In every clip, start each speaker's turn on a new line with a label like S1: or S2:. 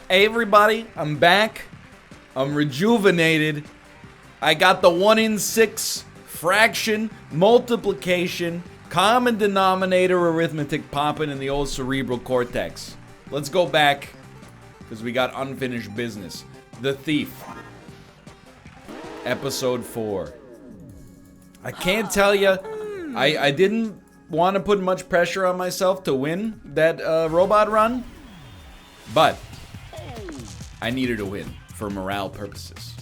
S1: Hey everybody, I'm back. I'm rejuvenated. I got the 1 in 6 fraction, multiplication, common denominator arithmetic popping in the old cerebral cortex. Let's go back, because we got unfinished business. The Thief. Episode 4. I can't tell you, I didn't want to put much pressure on myself to win that robot run, but I needed to win for morale purposes.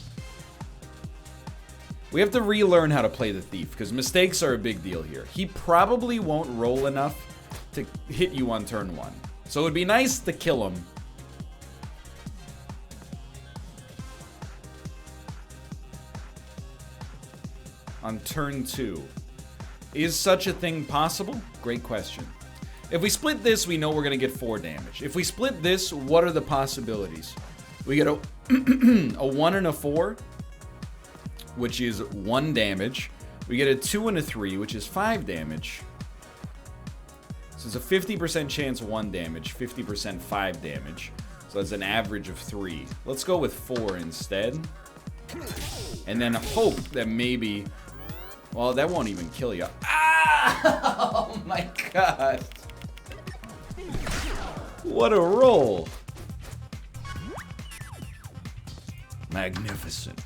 S1: We have to relearn how to play the Thief, because mistakes are a big deal here. He probably won't roll enough to hit you on turn 1. So it would be nice to kill him. On turn 2. Is such a thing possible? Great question. If we split this, we know we're going to get 4 damage. If we split this, what are the possibilities? We get a 1 and a 4, which is 1 damage. We get a 2 and a 3, which is 5 damage. So it's a 50% chance 1 damage, 50% 5 damage. So that's an average of 3. Let's go with 4 instead. And then hope that maybe... Well, that won't even kill you. Ah! Oh my god. What a roll. Magnificent.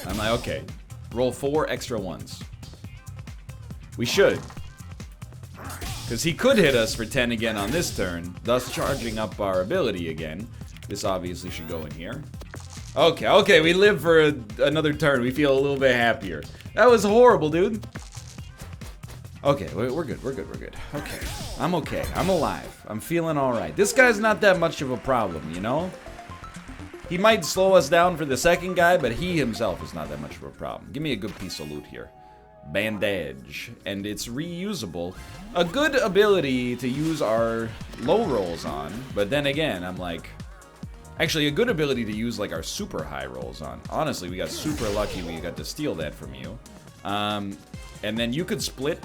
S1: I'm like, okay. Roll 4 extra 1s. We should. Because he could hit us for 10 again on this turn, thus charging up our ability again. This obviously should go in here. Okay, we live for another turn. We feel a little bit happier. That was horrible, dude. Okay, we're good. Okay, I'm okay. I'm alive. I'm feeling alright. This guy's not that much of a problem, you know? He might slow us down for the second guy, but he himself is not that much of a problem. Give me a good piece of loot here. Bandage. And it's reusable. A good ability to use our low rolls on, but then again, I'm like... Actually, a good ability to use like our super high rolls on. Honestly, we got super lucky we got to steal that from you. And then you could split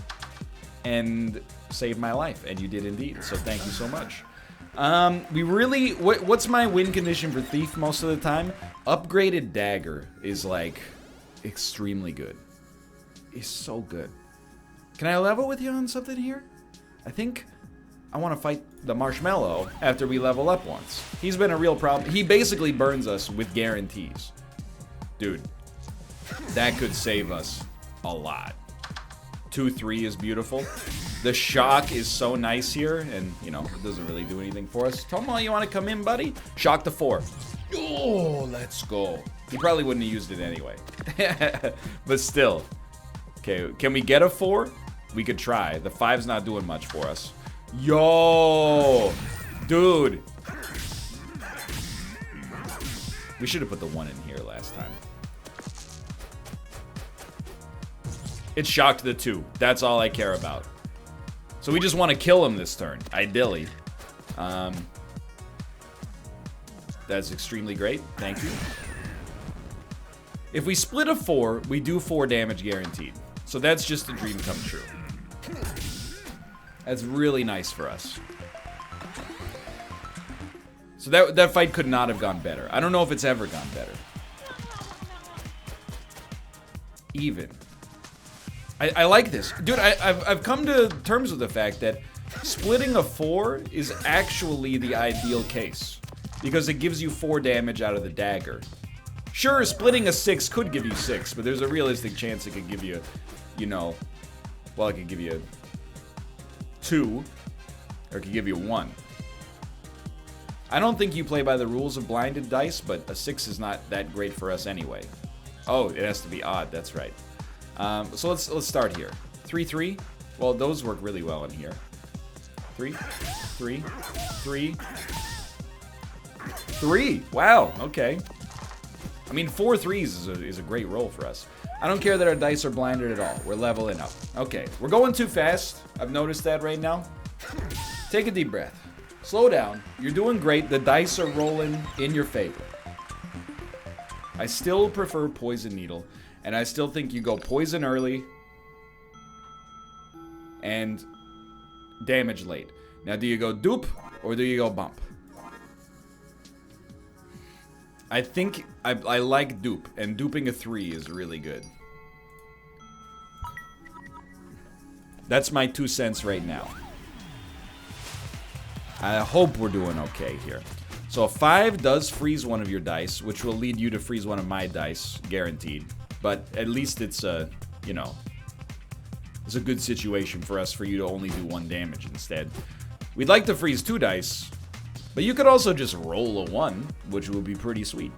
S1: and save my life, and you did indeed. So thank you so much. We really... What's my win condition for Thief most of the time? Upgraded Dagger is like extremely good. It's so good. Can I level with you on something here? I think... I want to fight the Marshmallow after we level up once. He's been a real problem. He basically burns us with guarantees. Dude, that could save us a lot. 2-3 is beautiful. The shock is so nice here, and, you know, it doesn't really do anything for us. Tomo, you want to come in, buddy? Shock to 4. Oh, let's go. He probably wouldn't have used it anyway. But still. Okay, can we get a 4? We could try. The 5's not doing much for us. Yo, dude. We should have put the 1 in here last time. It shocked the 2. That's all I care about. So we just want to kill him this turn, ideally. That's extremely great. Thank you. If we split a 4, we do 4 damage guaranteed. So that's just a dream come true. That's really nice for us. So that fight could not have gone better. I don't know if it's ever gone better. Even. I like this. Dude, I've come to terms with the fact that splitting a 4 is actually the ideal case. Because it gives you 4 damage out of the dagger. Sure, splitting a 6 could give you 6, but there's a realistic chance it could give you, you know... Well, it could give you... 2, or it could give you 1. I don't think you play by the rules of blinded dice, but a 6 is not that great for us anyway. Oh, it has to be odd, that's right. So let's start here. 3-3. Well, those work really well in here. 3, 3, 3, 3. Wow, okay. I mean, 4 3s is a great roll for us. I don't care that our dice are blinded at all. We're leveling up. Okay, we're going too fast. I've noticed that right now. Take a deep breath. Slow down. You're doing great. The dice are rolling in your favor. I still prefer Poison Needle, and I still think you go poison early and damage late. Now, do you go dupe Or do you go bump? I think I like dupe, and duping a 3 is really good. That's my 2 cents right now. I hope we're doing okay here. So a 5 does freeze one of your dice, which will lead you to freeze one of my dice, guaranteed. But at least it's a, you know, it's a good situation for us for you to only do 1 damage instead. We'd like to freeze 2 dice, but you could also just roll a 1, which would be pretty sweet.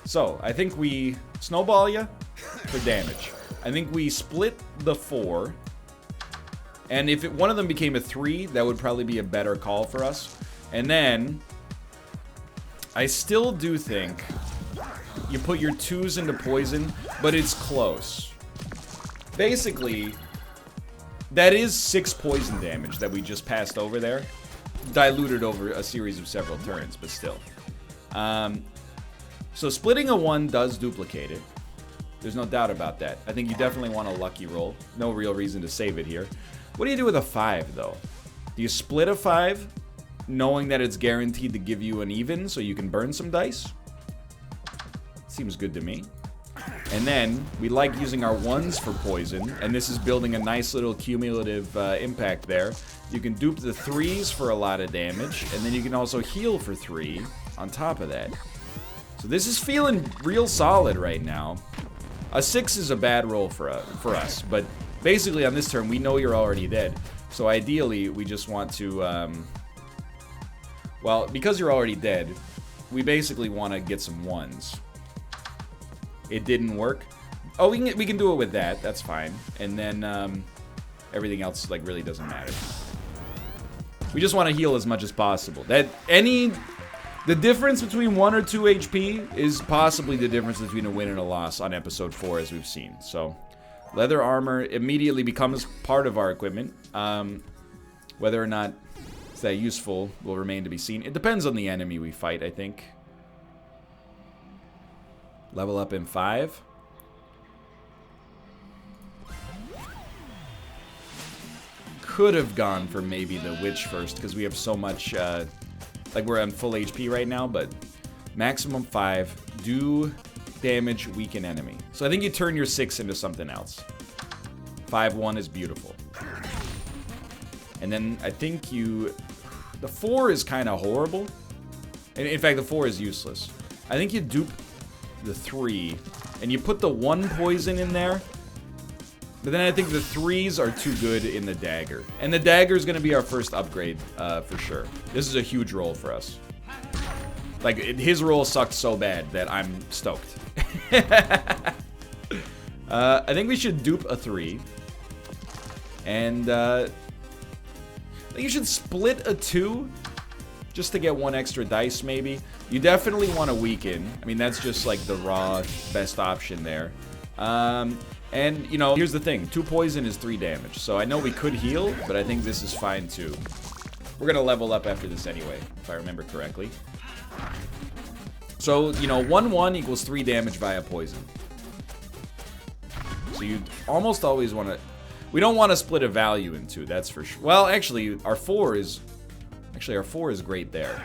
S1: So I think we snowball you for damage. I think we split the 4. And if one of them became a 3, that would probably be a better call for us. And then, I still do think you put your 2s into poison, but it's close. Basically, that is 6 poison damage that we just passed over there. Diluted over a series of several turns, but still. So splitting a 1 does duplicate it. There's no doubt about that. I think you definitely want a lucky roll. No real reason to save it here. What do you do with a 5, though? Do you split a 5, knowing that it's guaranteed to give you an even, so you can burn some dice? Seems good to me. And then, we like using our 1s for poison, and this is building a nice little cumulative impact there. You can dupe the 3s for a lot of damage, and then you can also heal for 3 on top of that. So this is feeling real solid right now. A 6 is a bad roll for us, but basically on this turn, we know you're already dead. So ideally, we just want to, well, because you're already dead, we basically want to get some 1s. It didn't work. Oh, we can do it with that. That's fine. And then everything else like really doesn't matter. We just want to heal as much as possible. The difference between 1 or 2 HP is possibly the difference between a win and a loss on episode 4, as we've seen. So, leather armor immediately becomes part of our equipment. Whether or not it's that useful will remain to be seen. It depends on the enemy we fight, I think. Level up in 5. Could have gone for maybe the witch first, because we have so much, like we're on full HP right now, but maximum 5. Do damage, weaken enemy. So I think you turn your 6 into something else. 5-1 is beautiful. And then I think the 4 is kind of horrible. In fact, the 4 is useless. I think you dupe the 3, and you put the 1 poison in there. But then I think the 3s are too good in the dagger. And the dagger is going to be our first upgrade, for sure. This is a huge roll for us. Like, his roll sucked so bad that I'm stoked. I think we should dupe a 3. And, I think you should split a 2. Just to get 1 extra dice, maybe. You definitely want to weaken. I mean, that's just, like, the raw best option there. And, you know, here's the thing. 2 poison is 3 damage. So I know we could heal, but I think this is fine, too. We're going to level up after this anyway, if I remember correctly. So, you know, 1-1 equals 3 damage via poison. So you almost always want to... We don't want to split a value in 2, that's for sure. Well, actually, our 4 is... Actually, our 4 is great there.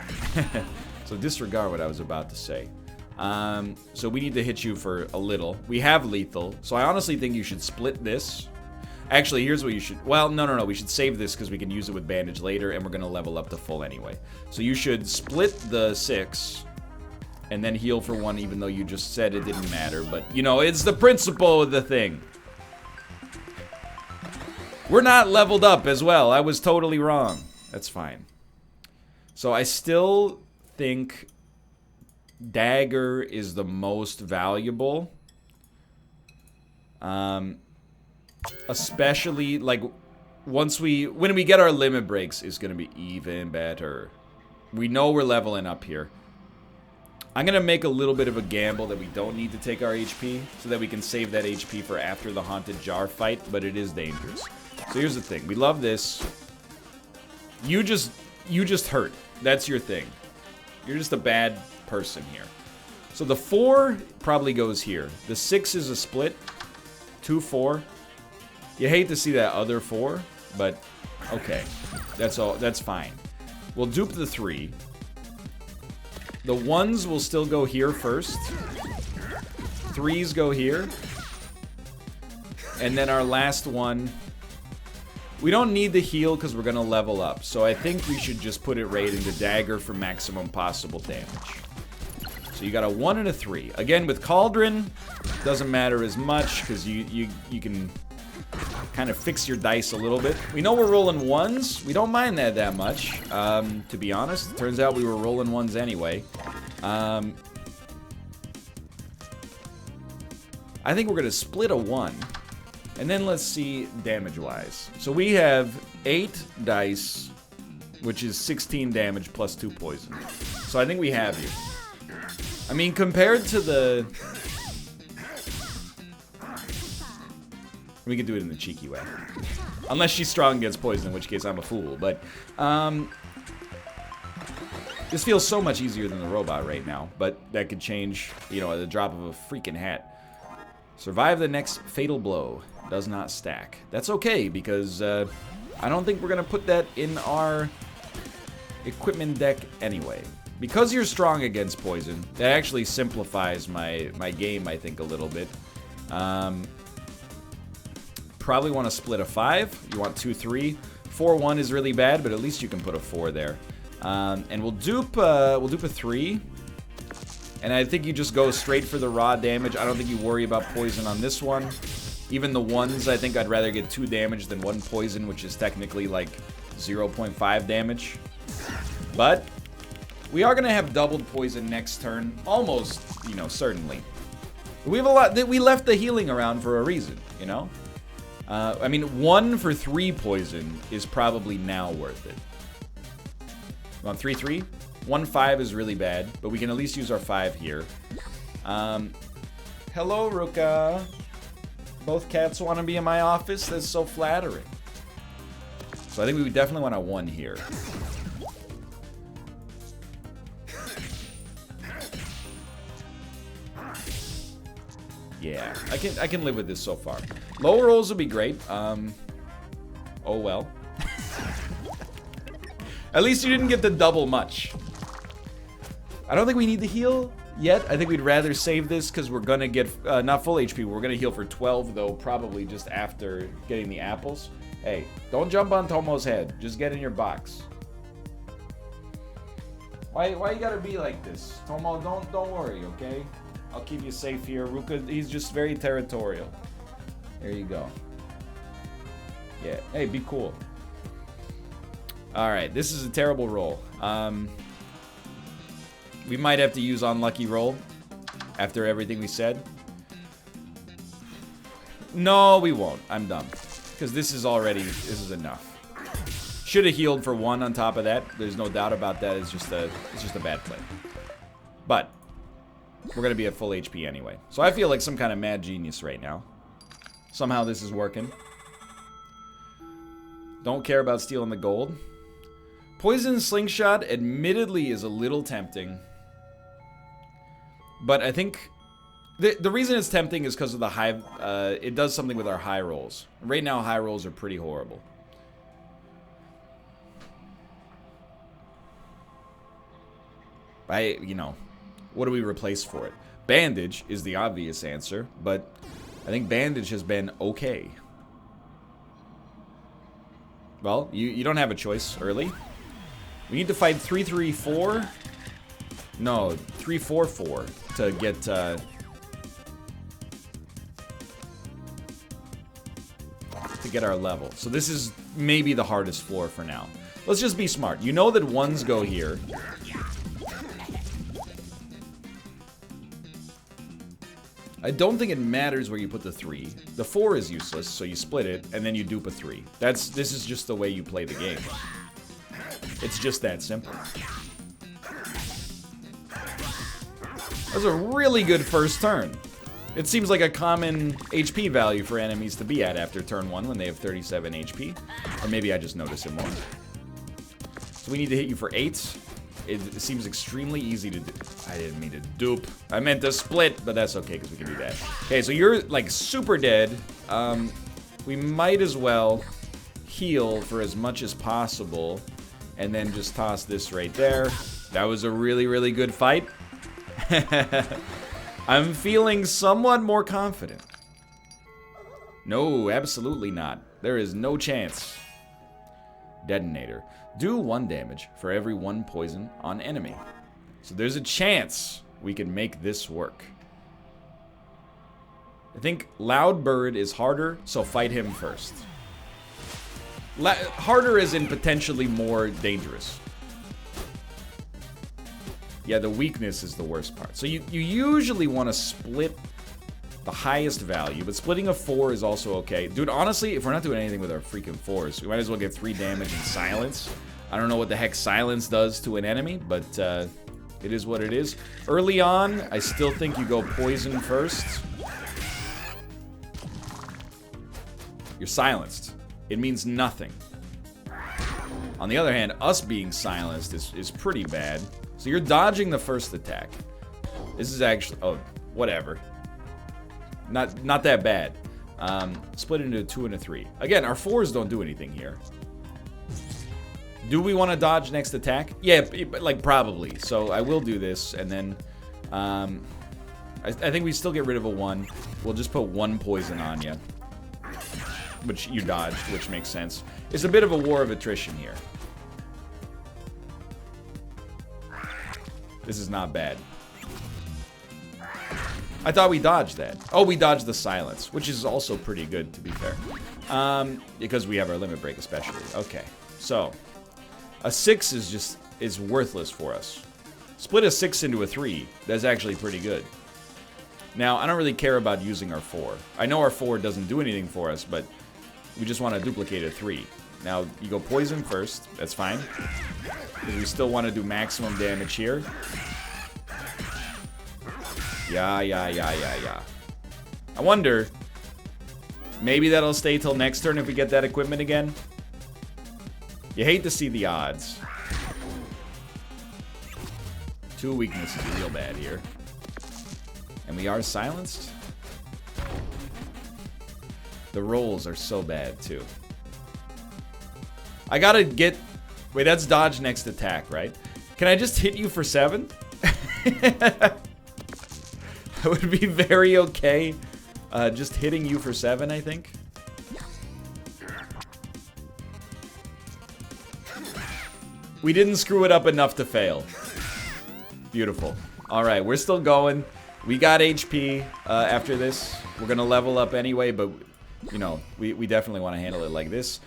S1: So disregard what I was about to say. So we need to hit you for a little. We have lethal, so I honestly think you should split this. Actually, here's what you should... Well, no. We should save this because we can use it with bandage later, and we're going to level up to full anyway. So you should split the 6, and then heal for 1, even though you just said it didn't matter. But, you know, it's the principle of the thing. We're not leveled up as well. I was totally wrong. That's fine. So I still think... Dagger is the most valuable. Especially, like, when we get our limit breaks, it's gonna be even better. We know we're leveling up here. I'm gonna make a little bit of a gamble that we don't need to take our HP, so that we can save that HP for after the Haunted Jar fight, but it is dangerous. So here's the thing. We love this. You just hurt. That's your thing. You're just a bad person here. So the 4 probably goes here. The 6 is a split. 2-4. You hate to see that other 4, but okay. That's all. That's fine. We'll dupe the 3. The 1s will still go here first. 3s go here. And then our last one... We don't need the heal because we're going to level up. So I think we should just put it right into dagger for maximum possible damage. So you got a 1 and a 3. Again, with Cauldron, doesn't matter as much because you can kind of fix your dice a little bit. We know we're rolling 1s. We don't mind that much, to be honest. Turns out we were rolling 1s anyway. I think we're going to split a 1. And then let's see damage-wise. So we have 8 dice, which is 16 damage plus 2 poison. So I think we have you. I mean, compared to the... We could do it in the cheeky way. Unless she's strong against poison, in which case I'm a fool. But, this feels so much easier than the robot right now. But that could change, you know, at the drop of a freaking hat. Survive the next fatal blow. Does not stack. That's okay, because I don't think we're going to put that in our equipment deck anyway. Because you're strong against poison, that actually simplifies my game, I think, a little bit. Probably want to split a 5. You want 2, 3. 4, 1 is really bad, but at least you can put a 4 there. And we'll dupe a 3. And I think you just go straight for the raw damage. I don't think you worry about poison on this one. Even the 1s, I think I'd rather get 2 damage than 1 poison, which is technically like 0.5 damage. But we are going to have doubled poison next turn. Almost, you know, certainly. We have a lot. We left the healing around for a reason, you know? I mean, 1 for 3 poison is probably now worth it. You want 3, 3? 1, 5 is really bad, but we can at least use our 5 here. Hello, Ruka. Both cats want to be in my office? That's so flattering. So I think we would definitely want a 1 here. Yeah, I can live with this so far. Lower rolls would be great. Oh well. At least you didn't get the double much. I don't think we need the heal yet. I think we'd rather save this because we're gonna get not full HP. We're gonna heal for 12 though, probably just after getting the apples. Hey, don't jump on Tomo's head. Just get in your box. Why you gotta be like this, Tomo? Don't worry, okay? I'll keep you safe here. Ruka, he's just very territorial. There you go. Yeah. Hey, be cool. All right, this is a terrible roll. We might have to use unlucky roll after everything we said. No, we won't. I'm done. Because this is enough. Should have healed for 1 on top of that. There's no doubt about that. It's just a bad play. But we're going to be at full HP anyway. So I feel like some kind of mad genius right now. Somehow this is working. Don't care about stealing the gold. Poison Slingshot admittedly is a little tempting. But I think the reason it's tempting is because of the high... it does something with our high rolls. Right now, high rolls are pretty horrible. You know, what do we replace for it? Bandage is the obvious answer, but I think Bandage has been okay. Well, you don't have a choice early. We need to fight 3-3-4. No, 3-4-4 to get to get our level. So this is maybe the hardest floor for now. Let's just be smart. You know that 1s go here. I don't think it matters where you put the 3. The 4 is useless, so you split it, and then you dupe a 3. This is just the way you play the game. It's just that simple. That was a really good first turn. It seems like a common HP value for enemies to be at after turn 1 when they have 37 HP. Or maybe I just notice it more. So we need to hit you for 8. It seems extremely easy to do. I didn't mean to dupe. I meant to split, but that's okay because we can do that. Okay, so you're like super dead. We might as well heal for as much as possible. and then just toss this right there. That was a really, really good fight. I'm feeling somewhat more confident. No, absolutely not. There is no chance. Detonator. Do 1 damage for every 1 poison on enemy. So there's a chance we can make this work. I think Loud Bird is harder, so fight him first. Harder is in potentially more dangerous. Yeah, the weakness is the worst part. So you usually want to split the highest value, but splitting a 4 is also okay. Dude, honestly, if we're not doing anything with our freaking 4s, we might as well get 3 damage and silence. I don't know what the heck silence does to an enemy, but it is what it is. Early on, I still think you go poison first. You're silenced. It means nothing. On the other hand, us being silenced is pretty bad. So you're dodging the first attack. This is actually... Oh, whatever. Not that bad. Split into a 2 and a 3. Again, our 4s don't do anything here. Do we want to dodge next attack? Yeah, like probably. So I will do this, and then... I think we still get rid of a 1. We'll just put 1 poison on you. Which you dodged, which makes sense. It's a bit of a war of attrition here. This is not bad. I thought we dodged that. Oh, we dodged the silence, which is also pretty good, to be fair. Because we have our limit break, especially. Okay, so a 6 is worthless for us. Split a 6 into a 3. That's actually pretty good. Now, I don't really care about using our 4. I know our 4 doesn't do anything for us, but we just want to duplicate a 3. Now, you go poison first. That's fine. Because we still want to do maximum damage here. Yeah. I wonder, maybe that'll stay till next turn if we get that equipment again. You hate to see the odds. 2 weaknesses real bad here. And we are silenced. The rolls are so bad, too. I gotta get... Wait, that's dodge next attack, right? Can I just hit you for 7? I would be very okay just hitting you for 7, I think. We didn't screw it up enough to fail. Beautiful. Alright, we're still going. We got HP after this. We're gonna level up anyway, but, you know, we definitely want to handle it like this.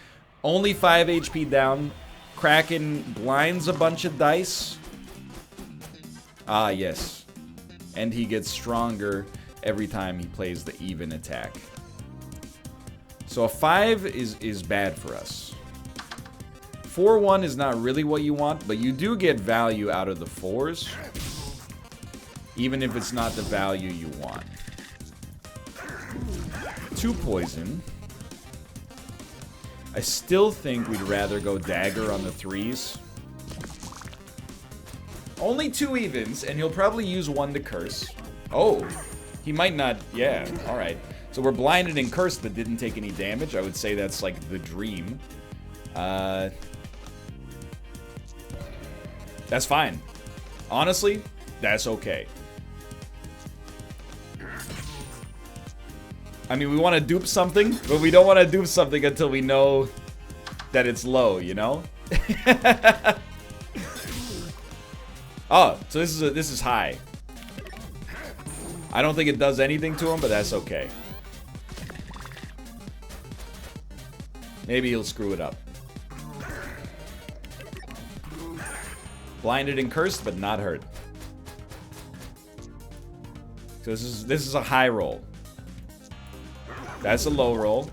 S1: Only 5 HP down. Kraken blinds a bunch of dice. Ah, yes. And he gets stronger every time he plays the even attack. So a 5 is bad for us. 4-1 is not really what you want, but you do get value out of the 4s. Even if it's not the value you want. 2 poison. I still think we'd rather go dagger on the 3s. Only 2 evens, and he'll probably use 1 to curse. Oh, he might not. Yeah, alright. So we're blinded and cursed but didn't take any damage. I would say that's like the dream. That's fine. Honestly, that's okay. I mean, we want to dupe something, but we don't want to dupe something until we know that it's low, you know? Oh, so this is high. I don't think it does anything to him, but that's okay. Maybe he'll screw it up. Blinded and cursed, but not hurt. So this is a high roll. That's a low roll.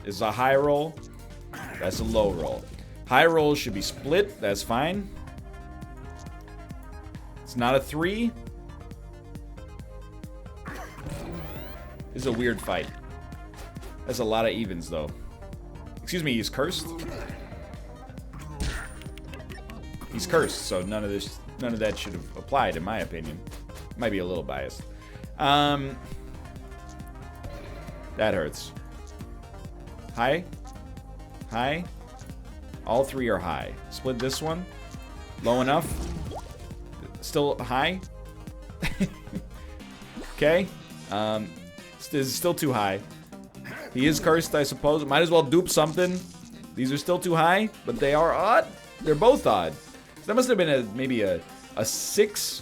S1: This is a high roll. That's a low roll. High roll should be split. That's fine. It's not a 3. This is a weird fight. That's a lot of evens, though. Excuse me, he's cursed? He's cursed, so none of that should have applied, in my opinion. Might be a little biased. That hurts. High. High. All three are high. Split this one. Low enough. Still high. Okay. This is still too high. He is cursed, I suppose. Might as well dupe something. These are still too high, but they are odd. They're both odd. So that must have been maybe a 6.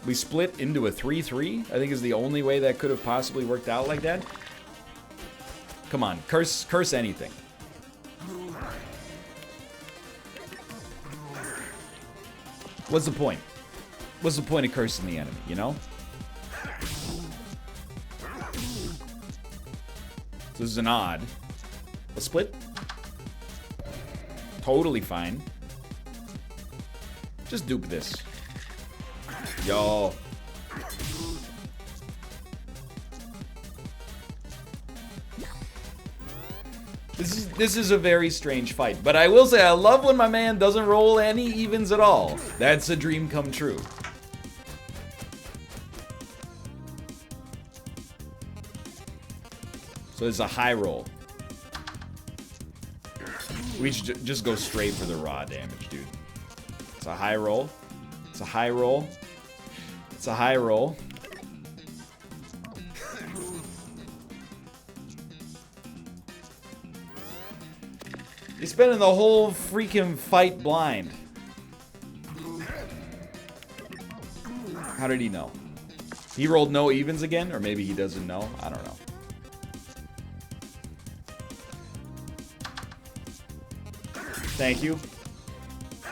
S1: We split into a 3-3. I think is the only way that could have possibly worked out like that. Come on, curse anything. What's the point? What's the point of cursing the enemy, you know? So this is an odd. A split? Totally fine. Just dupe this. Yo. This is a very strange fight. But I will say, I love when my man doesn't roll any evens at all. That's a dream come true. So it's a high roll. We should just go straight for the raw damage, dude. It's a high roll. It's a high roll. It's a high roll. He's spending the whole freaking fight blind. How did he know? He rolled no evens again? Or maybe he doesn't know? I don't know. Thank you.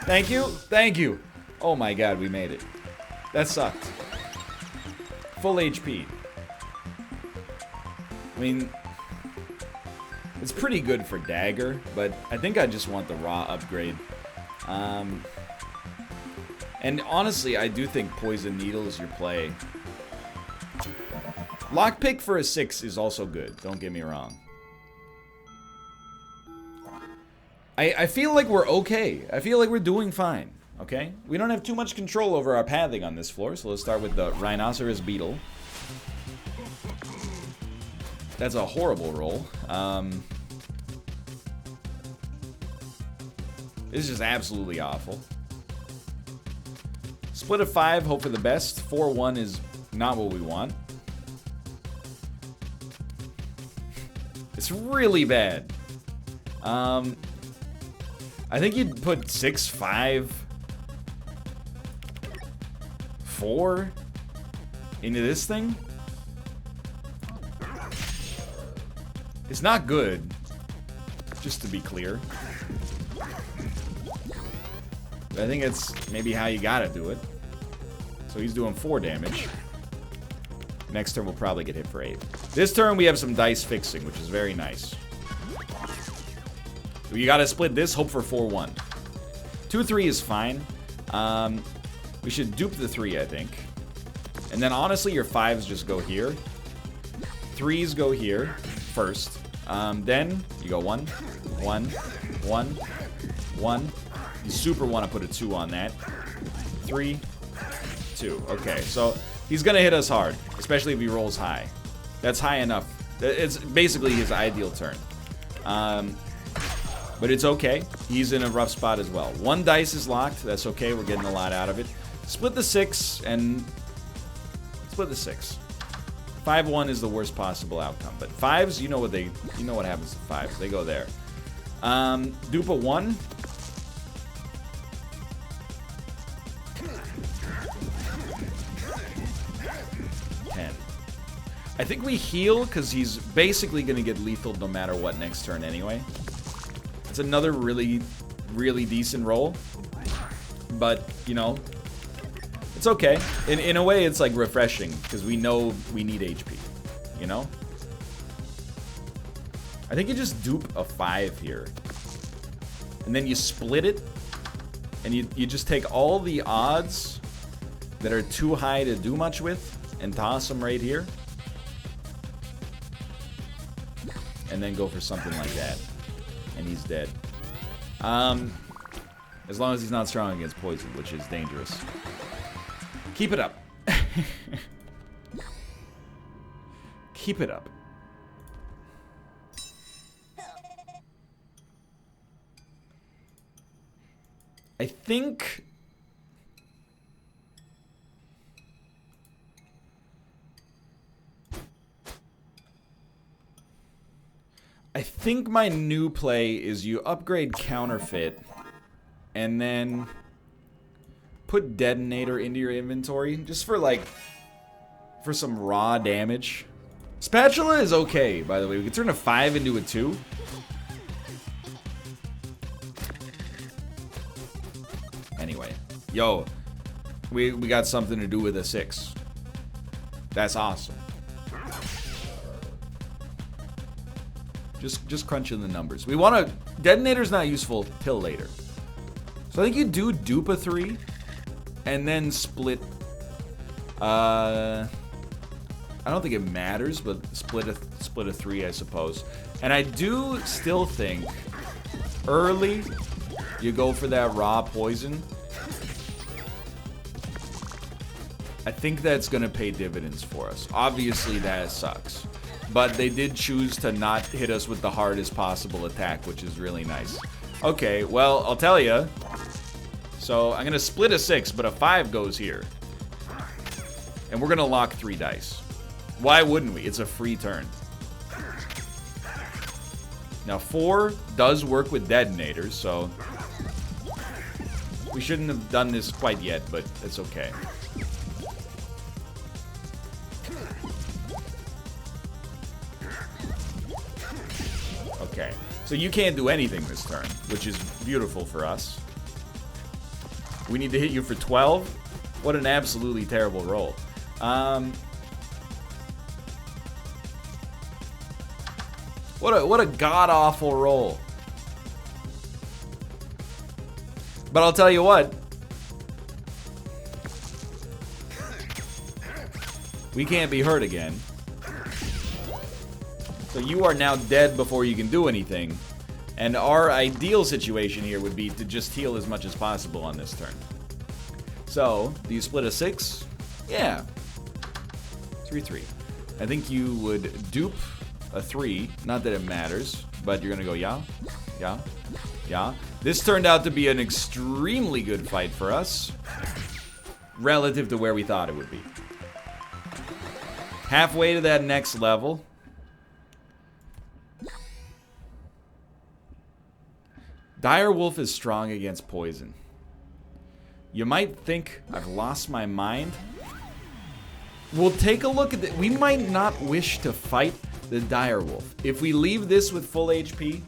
S1: Thank you. Thank you. Oh my god, we made it. That sucked. Full HP. I mean, it's pretty good for dagger, but I think I just want the raw upgrade. And honestly, I do think poison needle is your play. Lockpick for a 6 is also good, don't get me wrong. I feel like we're okay. I feel like we're doing fine, okay? We don't have too much control over our pathing on this floor, so let's start with the Rhinoceros Beetle. That's a horrible roll. This is just absolutely awful. Split of 5, hope for the best. 4-1 is not what we want. It's really bad. I think you'd put 6, 5, 4 into this thing. It's not good, just to be clear. But I think it's maybe how you gotta do it. So he's doing 4 damage. Next turn we'll probably get hit for 8. This turn we have some dice fixing, which is very nice. You gotta split this, hope for 4-1. 2-3 is fine. We should dupe the 3, I think. And then honestly, your 5s just go here. 3s go here first. Then you go 1, 1, 1, 1. You super want to put a 2 on that. 3, 2. Okay, so he's gonna hit us hard, especially if he rolls high. That's high enough. It's basically his ideal turn. But it's okay. He's in a rough spot as well. 1 dice is locked. That's okay. We're getting a lot out of it. Split the 6 and split the 6. 5-1 is the worst possible outcome. But 5s, you know what happens to 5s. They go there. Dupe a 1. I think we heal because he's basically going to get lethal no matter what next turn anyway. It's another really, really decent roll. But, you know, it's okay. In a way, it's like refreshing because we know we need HP, you know? I think you just dupe a 5 here. And then you split it. And you just take all the odds that are too high to do much with and toss them right here. And then go for something like that. And he's dead. As long as he's not strong against poison, which is dangerous. Keep it up. Keep it up. I think... my new play is you upgrade counterfeit and then put detonator into your inventory just for like for some raw damage. Spatula is okay, by the way. We can turn a 5 into a 2. Anyway, yo, we got something to do with a 6. That's awesome. Just crunching the numbers. We want to... Detonator's not useful till later. So I think you do dupe a 3 and then split... I don't think it matters, but split a 3, I suppose. And I do still think early you go for that raw poison. I think that's going to pay dividends for us. Obviously, that sucks. But they did choose to not hit us with the hardest possible attack, which is really nice. Okay, well, I'll tell you. So I'm going to split a 6, but a 5 goes here. And we're going to lock 3 dice. Why wouldn't we? It's a free turn. Now, 4 does work with detonators, so... we shouldn't have done this quite yet, but it's okay. Okay, so you can't do anything this turn, which is beautiful for us. We need to hit you for 12. What an absolutely terrible roll. What a god-awful roll. But I'll tell you what. We can't be hurt again. So you are now dead before you can do anything. And our ideal situation here would be to just heal as much as possible on this turn. So, do you split a 6? Yeah. 3-3. I think you would dupe a 3. Not that it matters, but you're gonna go yeah, yeah, yeah. This turned out to be an extremely good fight for us, relative to where we thought it would be. Halfway to that next level. Direwolf is strong against poison. You might think I've lost my mind. We'll take a look at it. We might not wish to fight the Direwolf. If we leave this with full HP,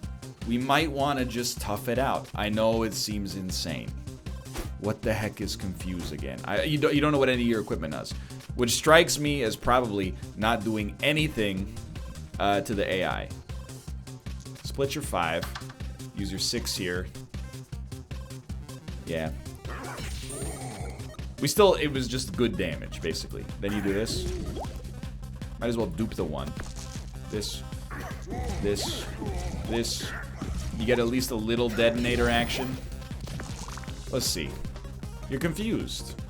S1: we might want to just tough it out. I know it seems insane. What the heck is Confuse again? You don't know what any of your equipment does. Which strikes me as probably not doing anything to the AI. Split your 5. Use your 6 here. Yeah. It was just good damage, basically. Then you do this. Might as well dupe the 1. This. You get at least a little detonator action. Let's see. You're confused.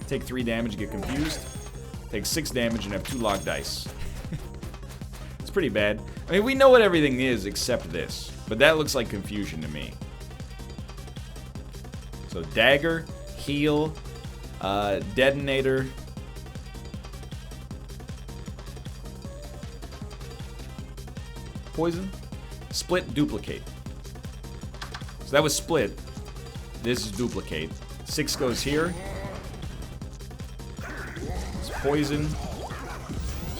S1: Take 3 damage, get confused. Take 6 damage and have 2 locked dice. It's pretty bad. I mean, we know what everything is except this. But that looks like confusion to me. So dagger, heal, detonator. Poison. Split, duplicate. So that was split. This is duplicate. 6 goes here. It's poison.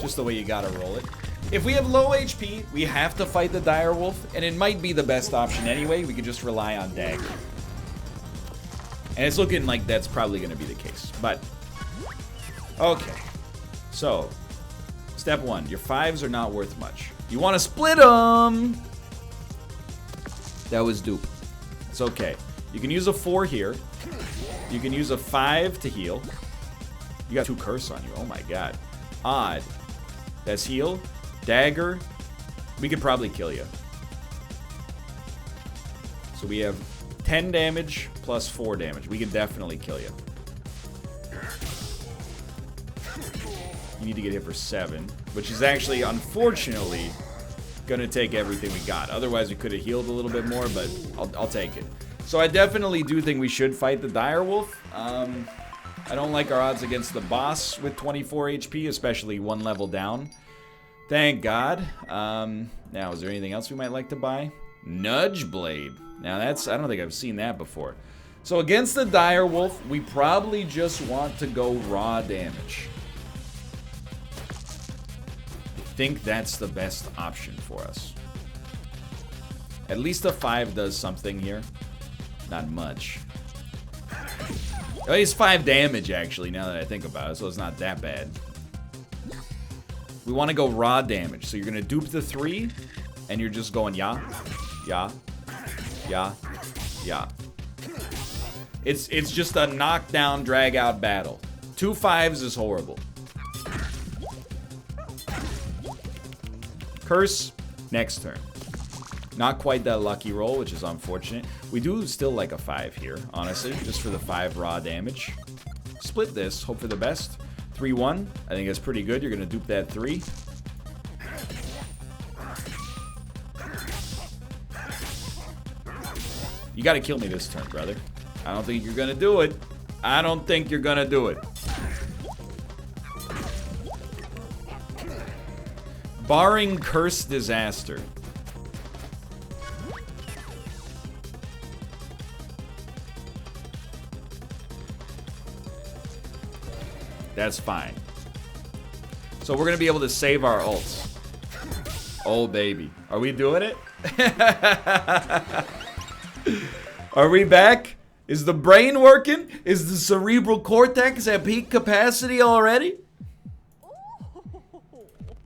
S1: Just the way you gotta roll it. If we have low HP, we have to fight the Direwolf, and it might be the best option anyway. We could just rely on dagger. And it's looking like that's probably going to be the case. But, okay. So, step 1. Your 5s are not worth much. You want to split them! That was dupe. It's okay. You can use a 4 here. You can use a 5 to heal. You got 2 curse on you. Oh my god. Odd. That's heal. Dagger. We could probably kill you. So we have 10 damage plus 4 damage. We can definitely kill you. You need to get hit for 7, which is actually, unfortunately, gonna take everything we got. Otherwise, we could have healed a little bit more, but I'll take it. So I definitely do think we should fight the dire wolf. I don't like our odds against the boss with 24 HP, especially one level down. Thank God. Now, is there anything else we might like to buy? Nudge Blade. Now that's, I don't think I've seen that before. So against the dire wolf, we probably just want to go raw damage. I think that's the best option for us. At least a 5 does something here. Not much. Oh, he's 5 damage, actually, now that I think about it, so it's not that bad. We want to go raw damage, so you're going to dupe the 3, and you're just going ya, ya, ya, ya. It's just a knockdown, drag-out battle. 2 5s is horrible. Curse, next turn. Not quite that lucky roll, which is unfortunate. We do still like a 5 here, honestly, just for the 5 raw damage. Split this, hope for the best. 3-1, I think that's pretty good. You're going to dupe that 3. You got to kill me this turn, brother. I don't think you're going to do it. I don't think you're going to do it. Barring curse disaster. That's fine. So we're going to be able to save our ults. Oh, baby. Are we doing it? Are we back? Is the brain working? Is the cerebral cortex at peak capacity already?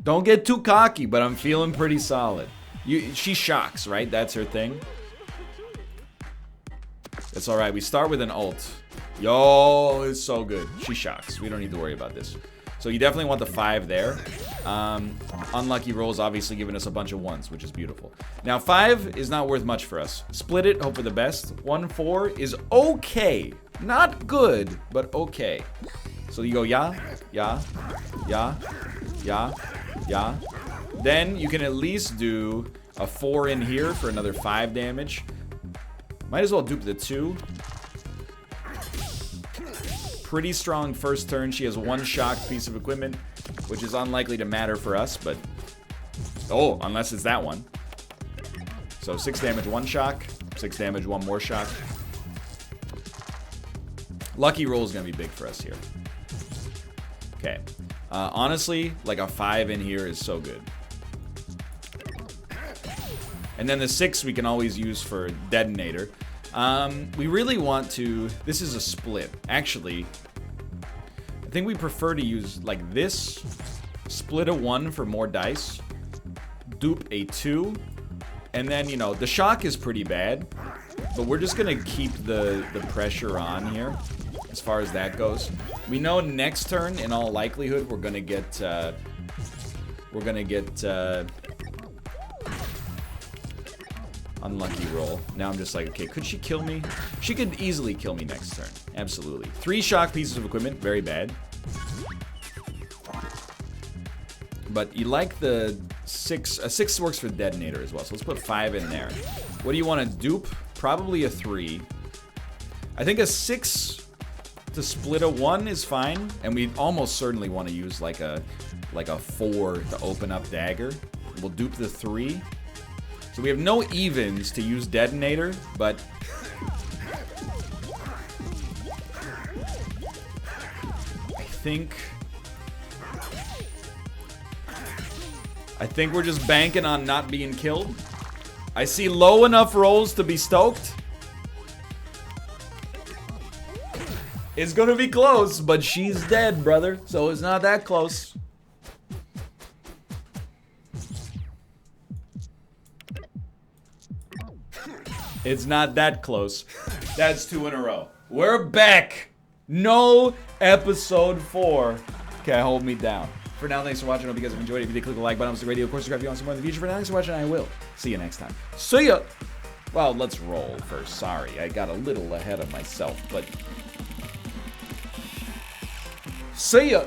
S1: Don't get too cocky, but I'm feeling pretty solid. She shocks, right? That's her thing. It's alright. We start with an ult. Yo, it's so good. She shocks. We don't need to worry about this. So you definitely want the 5 there. Unlucky rolls obviously giving us a bunch of 1s, which is beautiful. Now 5 is not worth much for us. Split it, hope for the best. 1-4 is okay. Not good, but okay. So you go ya, ya, ya, ya, ya. Then you can at least do a 4 in here for another 5 damage. Might as well dupe the 2. Pretty strong first turn. She has 1 shocked piece of equipment, which is unlikely to matter for us, but... Oh, unless it's that one. So 6 damage, 1 shock. 6 damage, 1 more shock. Lucky roll is going to be big for us here. Okay. Honestly, like a 5 in here is so good. And then the 6 we can always use for detonator. We really want to... This is a split. Actually, I think we prefer to use like this. Split a 1 for more dice. Dupe a 2. And then, you know, the shock is pretty bad. But we're just going to keep the pressure on here as far as that goes. We know next turn, in all likelihood, we're going to get... unlucky roll. Now I'm just like, okay, could she kill me? She could easily kill me next turn. Absolutely. 3 shock pieces of equipment. Very bad. But you like the 6. A 6 works for detonator as well. So let's put 5 in there. What do you want to dupe? Probably a 3. I think a 6 to split a 1 is fine. And we almost certainly want to use like a 4 to open up dagger. We'll dupe the 3. So we have no evens to use detonator, but I think we're just banking on not being killed. I see low enough rolls to be stoked. It's gonna be close, but she's dead, brother. So it's not that close. It's not that close. That's 2 in a row. We're back. No episode 4 can hold me down. For now, thanks for watching. I hope you guys have enjoyed it. If you did, click the like button. On the radio, of course, subscribe if you want some more in the future. For now, thanks for watching. I will see you next time. See ya. Well, let's roll first. Sorry, I got a little ahead of myself, but see ya.